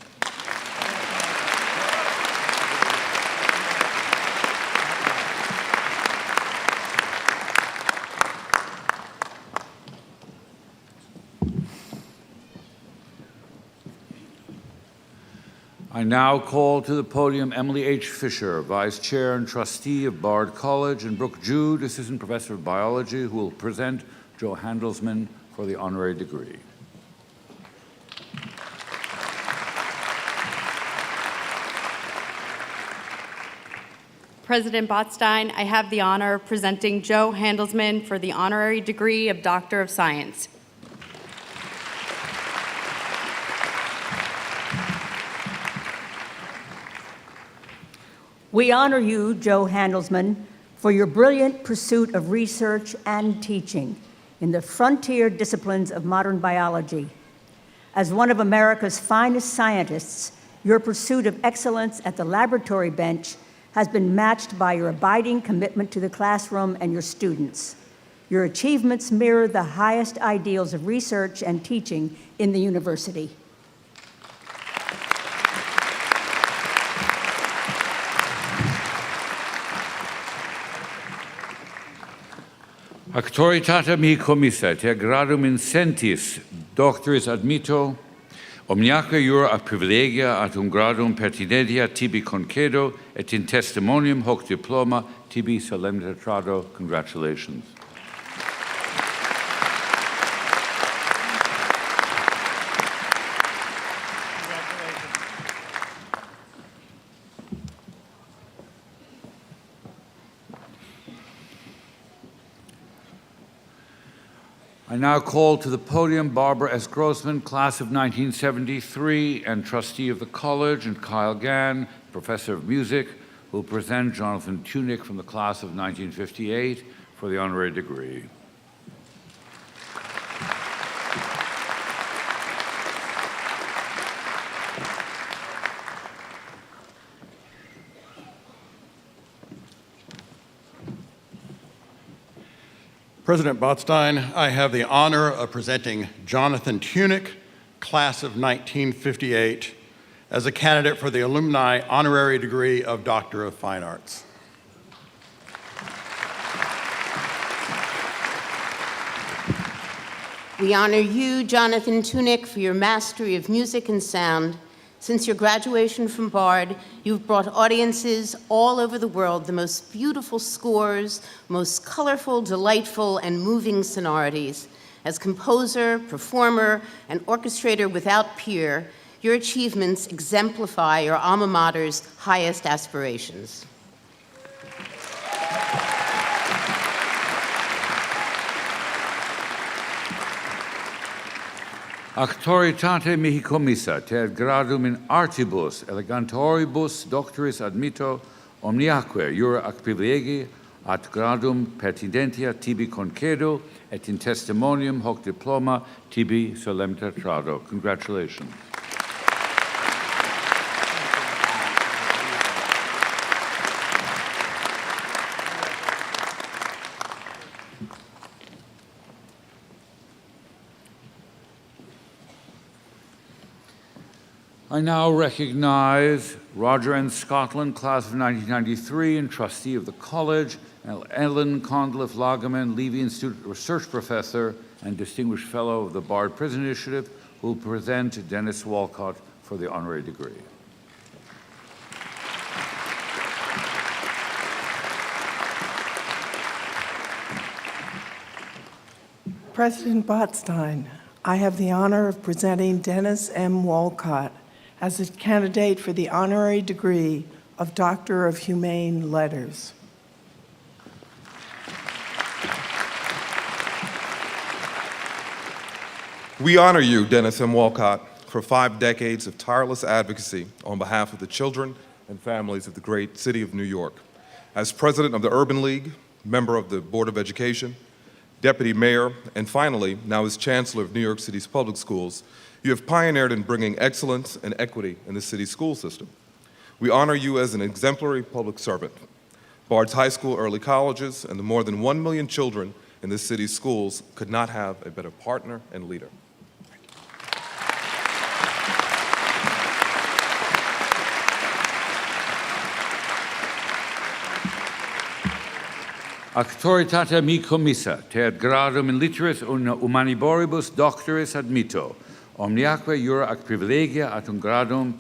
I now call to the podium Emily H. Fisher, Vice Chair and Trustee of Bard College, and Brooke Jude, Assistant Professor of Biology, who will present Joe Handelsman for the honorary degree. President Botstein, I have the honor of presenting Joe Handelsman for the honorary degree of Doctor of Science. We honor you, Joe Handelsman, for your brilliant pursuit of research and teaching in the frontier disciplines of modern biology. As one of America's finest scientists, your pursuit of excellence at the laboratory bench has been matched by your abiding commitment to the classroom and your students. Your achievements mirror the highest ideals of research and teaching in the university. Actoritata mihi commissa, te gradum in sentis doctoris admitto, omniaque jura ac privilegia ad un gradum pertinentia tibi concedo, et in testimonium hoc diploma tibi solemniter trado. Congratulations. I now call to the podium Barbara S. Grossman, class of 1973 and trustee of the college, and Kyle Gann, professor of music, who will present Jonathan Tunick from the class of 1958 for the honorary degree. President Botstein, I have the honor of presenting Jonathan Tunick, class of 1958, as a candidate for the alumni honorary degree of Doctor of Fine Arts. We honor you, Jonathan Tunick, for your mastery of music and sound. Since your graduation from Bard, you've brought audiences all over the world the most beautiful scores, most colorful, delightful, and moving sonorities. As composer, performer, and orchestrator without peer, your achievements exemplify your alma mater's highest aspirations. Auctoritate mihi commissa, ter gradum in artibus, elegantoribus doctoris admitto, omniaque jura ac privilegi, ad gradum pertinentia tibi concedo, et in testimonium hoc diploma tibi solemniter trado. Congratulations. I now recognize Roger N. Scotland, class of 1993, and trustee of the college, and Ellen Conliffe Lagerman, Levy Institute research professor and distinguished fellow of the Bard Prison Initiative, who will present Dennis Walcott for the honorary degree. President Botstein, I have the honor of presenting Dennis M. Walcott as a candidate for the honorary degree of Doctor of Humane Letters. We honor you, Dennis M. Walcott, for 5 decades of tireless advocacy on behalf of the children and families of the great city of New York. As president of the Urban League, member of the Board of Education, deputy mayor, and finally, now as chancellor of New York City's public schools, you have pioneered in bringing excellence and equity in the city's school system. We honor you as an exemplary public servant. Bard's high school, early colleges, and the more than 1 million children in this city's schools could not have a better partner and leader. Auctoritate mi commissa, ter gradum in litteris humaniboribus doctoris admitto, omniaque jura ac privilegia ad un gradum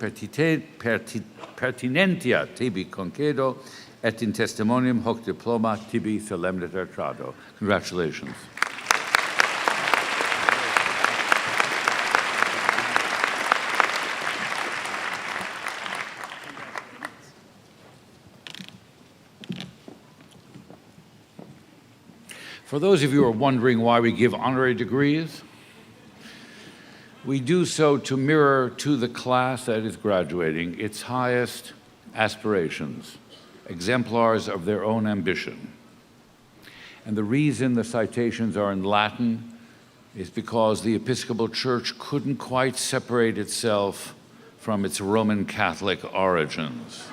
pertinentia tibi concedo, et in testimonium hoc diploma tibi solemniter trado. Congratulations. For those of you who are wondering why we give honorary degrees, we do so to mirror to the class that is graduating its highest aspirations, exemplars of their own ambition. And the reason the citations are in Latin is because the Episcopal Church couldn't quite separate itself from its Roman Catholic origins.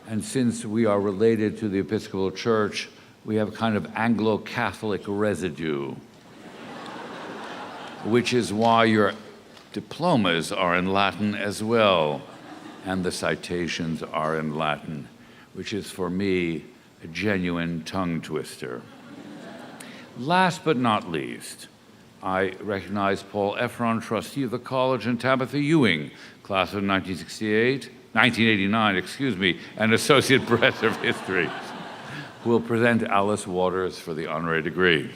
And since we are related to the Episcopal Church, we have a kind of Anglo-Catholic residue, which is why your diplomas are in Latin as well, and the citations are in Latin, which is for me a genuine tongue twister. Last but not least, I recognize Paul Efron, trustee of the college, and Tabitha Ewing, class of 1989, and associate professor of history, who will present Alice Waters for the honorary degree.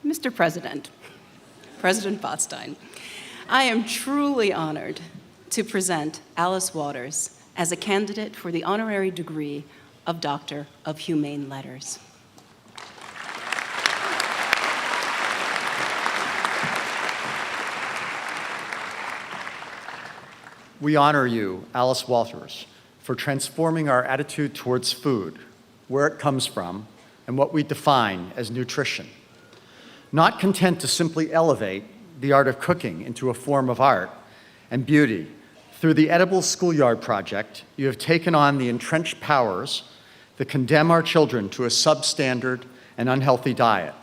Mr. President, President Botstein, I am truly honored to present Alice Waters as a candidate for the honorary degree of Doctor of Humane Letters. We honor you, Alice Waters, for transforming our attitude towards food, where it comes from, and what we define as nutrition. Not content to simply elevate the art of cooking into a form of art and beauty, through the Edible Schoolyard Project, you have taken on the entrenched powers that condemn our children to a substandard and unhealthy diet.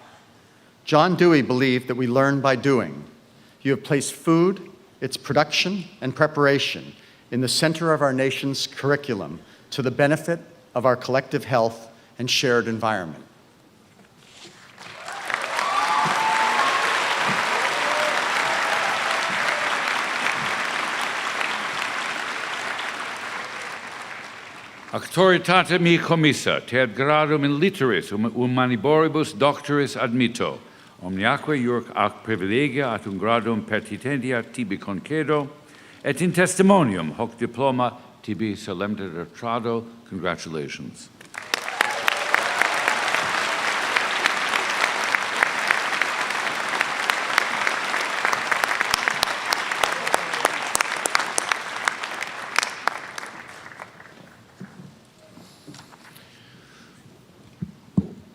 John Dewey believed that we learn by doing. You have placed food, its production and preparation, in the center of our nation's curriculum to the benefit of our collective health and shared environment. Auctoritate mi commissa, te ad gradum in litteris humaniboribus doctoris admitto, omniaque iurc ac privilegia at gradum pertitendia tibi concedo, et in testimonium hoc diploma tibi solemne trado. Congratulations.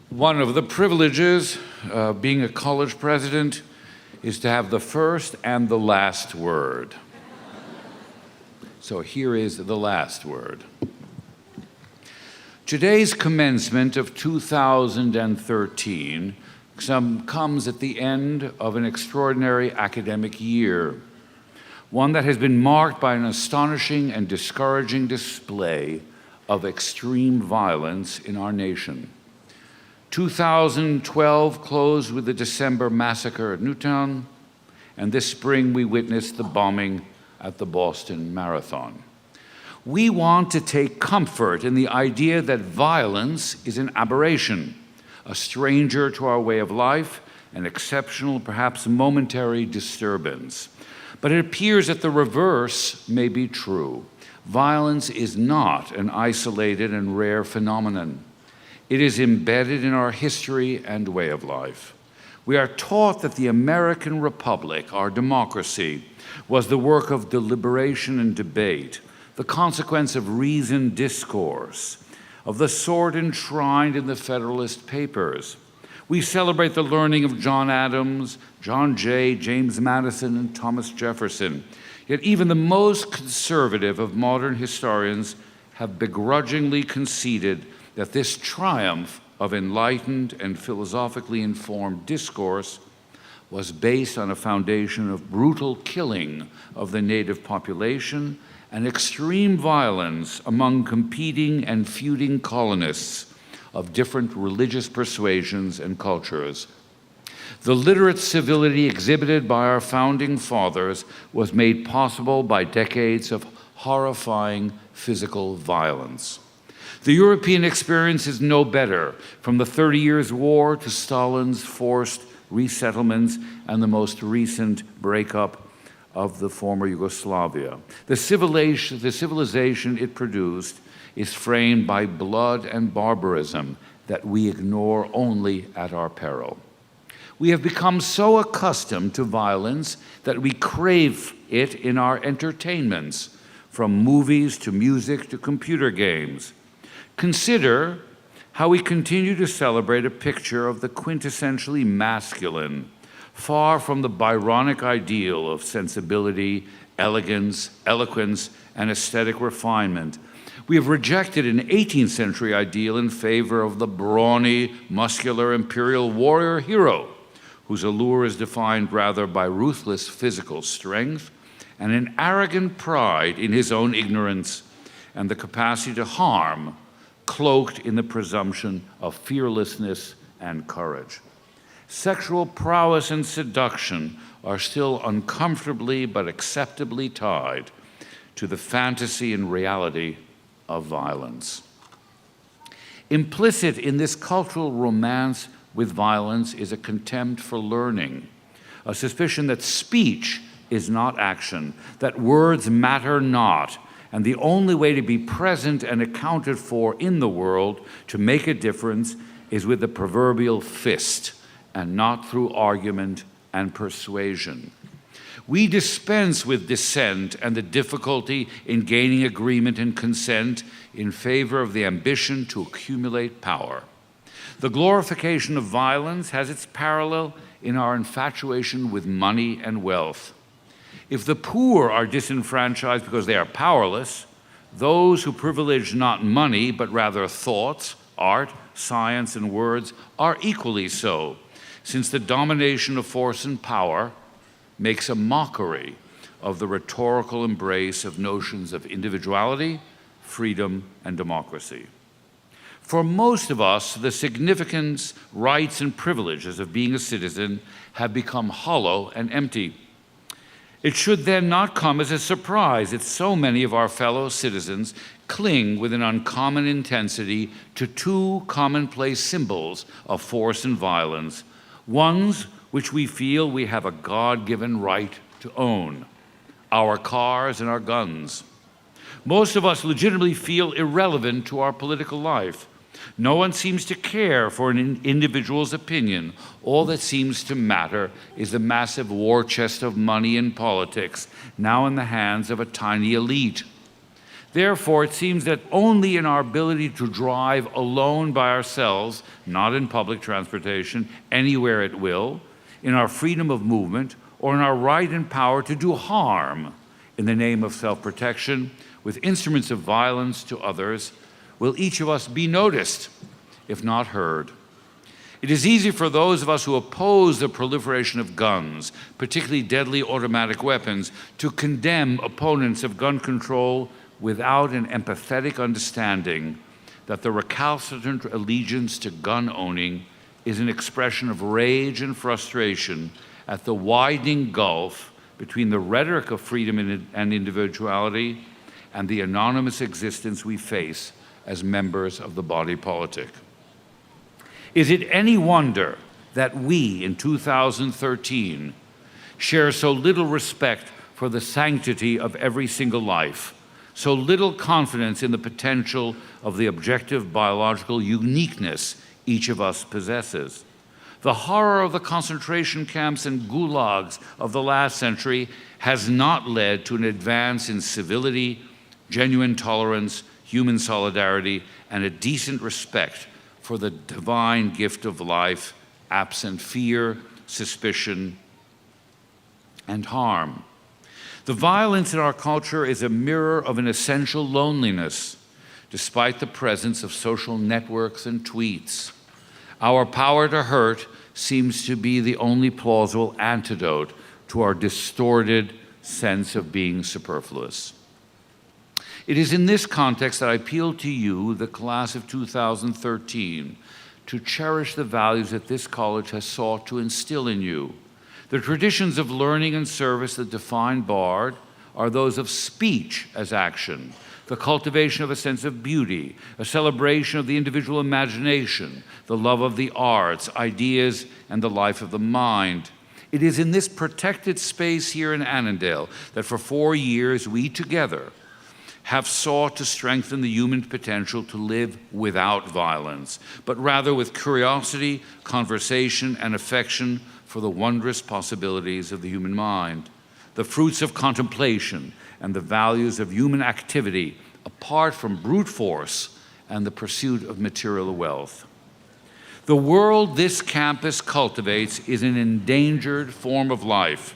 One of the privileges of being a college president is to have the first and the last word. So here is the last word. Today's commencement of 2013 comes at the end of an extraordinary academic year, one that has been marked by an astonishing and discouraging display of extreme violence in our nation. 2012 closed with the December massacre at Newtown, and this spring we witnessed the bombing at the Boston Marathon. We want to take comfort in the idea that violence is an aberration, a stranger to our way of life, an exceptional, perhaps momentary disturbance. But it appears that the reverse may be true. Violence is not an isolated and rare phenomenon. It is embedded in our history and way of life. We are taught that the American Republic, our democracy, was the work of deliberation and debate, the consequence of reasoned discourse, of the sort enshrined in the Federalist Papers. We celebrate the learning of John Adams, John Jay, James Madison, and Thomas Jefferson. Yet even the most conservative of modern historians have begrudgingly conceded that this triumph of enlightened and philosophically informed discourse was based on a foundation of brutal killing of the native population and extreme violence among competing and feuding colonists of different religious persuasions and cultures. The literate civility exhibited by our founding fathers was made possible by decades of horrifying physical violence. The European experience is no better, from the 30 Years' War to Stalin's forced resettlements and the most recent breakup of the former Yugoslavia. The civilization it produced is framed by blood and barbarism that we ignore only at our peril. We have become so accustomed to violence that we crave it in our entertainments, from movies to music to computer games. Consider how we continue to celebrate a picture of the quintessentially masculine, far from the Byronic ideal of sensibility, elegance, eloquence, and aesthetic refinement. We have rejected an 18th century ideal in favor of the brawny, muscular imperial warrior hero, whose allure is defined rather by ruthless physical strength and an arrogant pride in his own ignorance and the capacity to harm, cloaked in the presumption of fearlessness and courage. Sexual prowess and seduction are still uncomfortably but acceptably tied to the fantasy and reality of violence. Implicit in this cultural romance with violence is a contempt for learning, a suspicion that speech is not action, that words matter not, and the only way to be present and accounted for in the world to make a difference is with the proverbial fist and not through argument and persuasion. We dispense with dissent and the difficulty in gaining agreement and consent in favor of the ambition to accumulate power. The glorification of violence has its parallel in our infatuation with money and wealth. If the poor are disenfranchised because they are powerless, those who privilege not money, but rather thoughts, art, science, and words are equally so, since the domination of force and power makes a mockery of the rhetorical embrace of notions of individuality, freedom, and democracy. For most of us, the significance, rights, and privileges of being a citizen have become hollow and empty. It should then not come as a surprise that so many of our fellow citizens cling with an uncommon intensity to two commonplace symbols of force and violence, ones which we feel we have a God-given right to own: our cars and our guns. Most of us legitimately feel irrelevant to our political life. No one seems to care for an individual's opinion. All that seems to matter is the massive war chest of money in politics, now in the hands of a tiny elite. Therefore, it seems that only in our ability to drive alone by ourselves, not in public transportation, anywhere at will, in our freedom of movement, or in our right and power to do harm in the name of self-protection with instruments of violence to others, will each of us be noticed, if not heard. It is easy for those of us who oppose the proliferation of guns, particularly deadly automatic weapons, to condemn opponents of gun control without an empathetic understanding that the recalcitrant allegiance to gun owning is an expression of rage and frustration at the widening gulf between the rhetoric of freedom and individuality and the anonymous existence we face as members of the body politic. Is it any wonder that we, in 2013, share so little respect for the sanctity of every single life, so little confidence in the potential of the objective biological uniqueness each of us possesses? The horror of the concentration camps and gulags of the last century has not led to an advance in civility, genuine tolerance, human solidarity, and a decent respect for the divine gift of life, absent fear, suspicion, and harm. The violence in our culture is a mirror of an essential loneliness, despite the presence of social networks and tweets. Our power to hurt seems to be the only plausible antidote to our distorted sense of being superfluous. It is in this context that I appeal to you, the class of 2013, to cherish the values that this college has sought to instill in you. The traditions of learning and service that define BARD are those of speech as action, the cultivation of a sense of beauty, a celebration of the individual imagination, the love of the arts, ideas, and the life of the mind. It is in this protected space here in Annandale that for 4 years we together have sought to strengthen the human potential to live without violence, but rather with curiosity, conversation, and affection for the wondrous possibilities of the human mind, the fruits of contemplation, and the values of human activity apart from brute force and the pursuit of material wealth. The world this campus cultivates is an endangered form of life.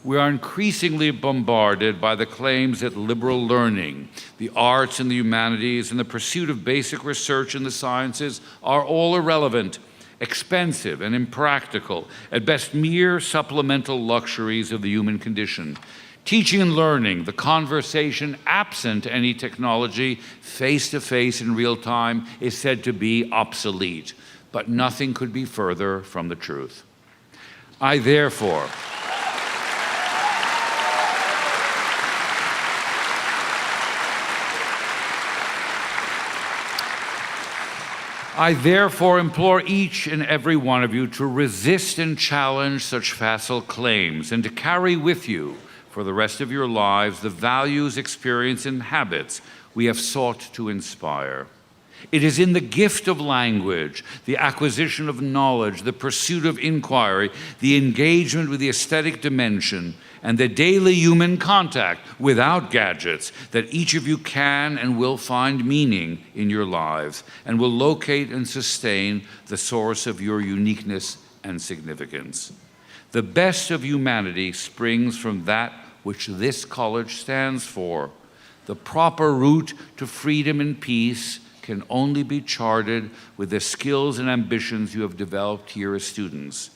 We are increasingly bombarded by the claims that liberal learning, the arts and the humanities, and the pursuit of basic research in the sciences are all irrelevant, expensive, and impractical, at best mere supplemental luxuries of the human condition. Teaching and learning, the conversation absent any technology, face-to-face in real time, is said to be obsolete, but nothing could be further from the truth. I therefore implore each and every one of you to resist and challenge such facile claims and to carry with you for the rest of your lives the values, experience, and habits we have sought to inspire. It is in the gift of language, the acquisition of knowledge, the pursuit of inquiry, the engagement with the aesthetic dimension, and the daily human contact without gadgets that each of you can and will find meaning in your lives and will locate and sustain the source of your uniqueness and significance. The best of humanity springs from that which this college stands for. The proper route to freedom and peace can only be charted with the skills and ambitions you have developed here as students.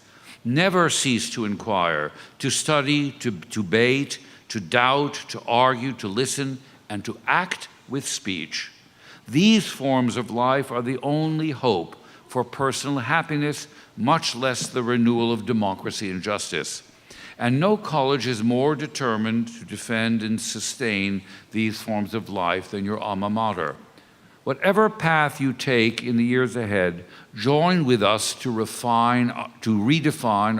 Never cease to inquire, to study, to debate, to doubt, to argue, to listen, and to act with speech. These forms of life are the only hope for personal happiness, much less the renewal of democracy and justice. And no college is more determined to defend and sustain these forms of life than your alma mater. Whatever path you take in the years ahead, join with us to redefine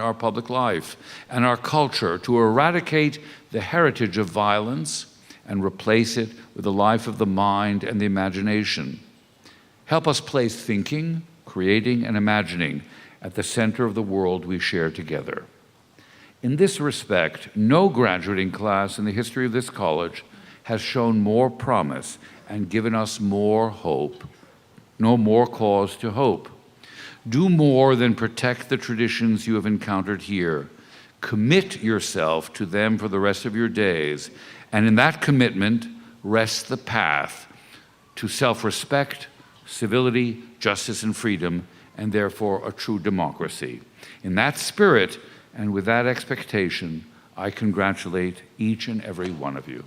our public life and our culture, to eradicate the heritage of violence and replace it with a life of the mind and the imagination. Help us place thinking, creating, and imagining at the center of the world we share together. In this respect, no graduating class in the history of this college has shown more promise and given us more hope, no more cause to hope. Do more than protect the traditions you have encountered here. Commit yourself to them for the rest of your days, and in that commitment, rest the path to self-respect, civility, justice, and freedom, and therefore a true democracy. In that spirit and with that expectation, I congratulate each and every one of you.